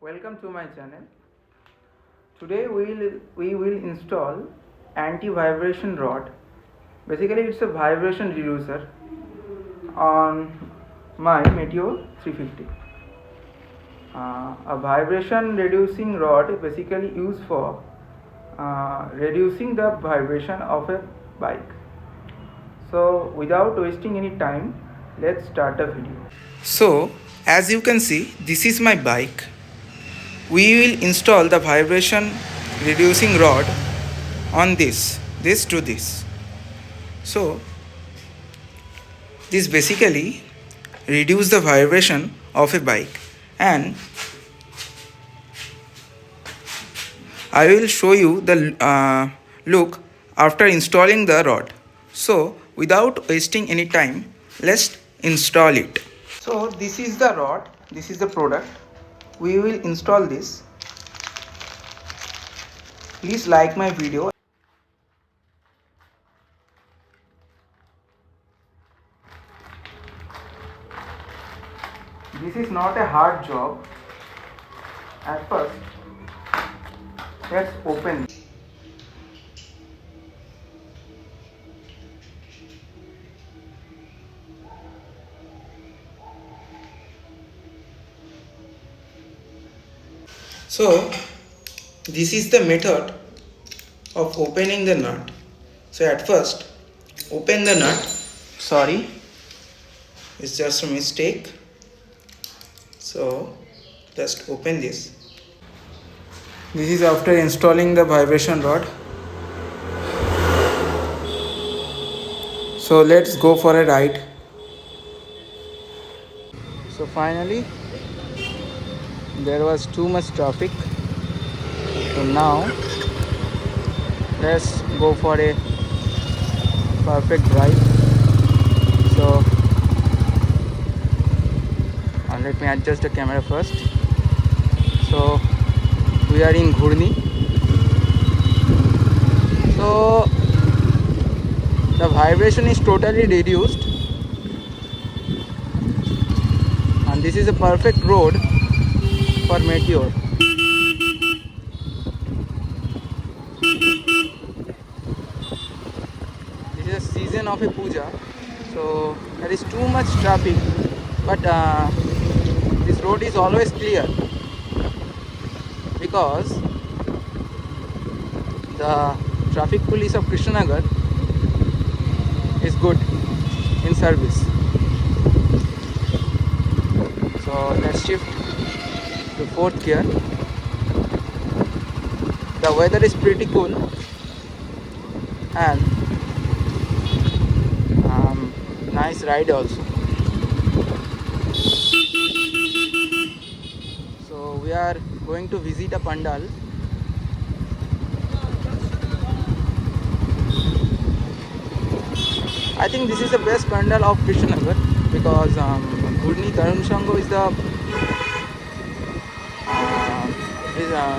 Welcome to my channel. Today we will install anti-vibration rod. Basically it's a vibration reducer on my Meteor 350. A vibration reducing rod basically used for reducing the vibration of a bike. So without wasting any time, let's start the video. So as you can see, this is my bike. We will install the vibration reducing rod on this to this. So this basically reduce the vibration of a bike, and I will show you the look after installing the rod. So without wasting any time, let's install it. So this is the rod, this is the product. We will install this. Please like my video. This is not a hard job. At first, let's open. So this is the method of opening the nut. So at first, open the nut. Sorry, it's just a mistake. So just open this. This is after installing the vibration rod. So let's go for a ride. So finally, there was too much traffic. So now let's go for a perfect drive. So let me adjust the camera first. So we are in Ghurni. So the vibration is totally reduced, and this is a perfect road for Meteor. This is a season of a puja, so there is too much traffic, but this road is always clear because the traffic police of Krishnanagar is good in service. So let's shift to fourth gear. The weather is pretty cool, and nice ride also. So we are going to visit a pandal. I think this is the best pandal of Krishnanagar because Ghurni Tarun Shango is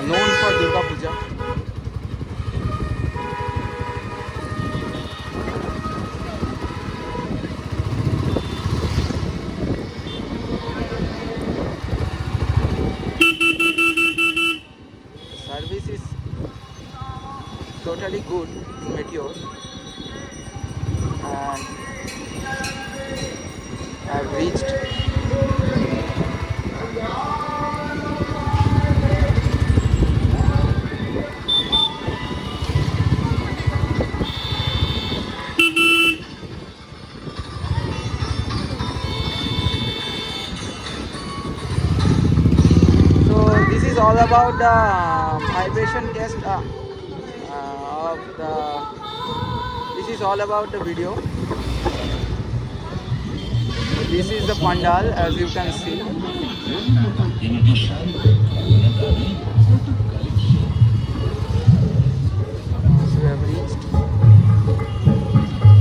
known for Durga Puja. Service is totally good in Meteor, and I have reached. So this is all about the vibration test of the. This is all about the video. This is the pandal, as you can see. So we have reached.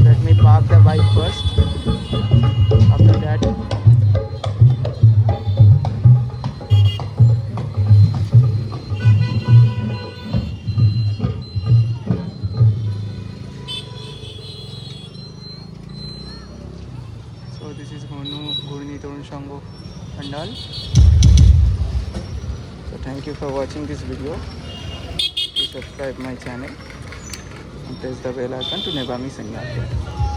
Let me park the bike first. After that, so this is Ghurni Tarun Shango pandal. So Thank you for watching this video. Please subscribe my channel and press the bell icon to never miss any update.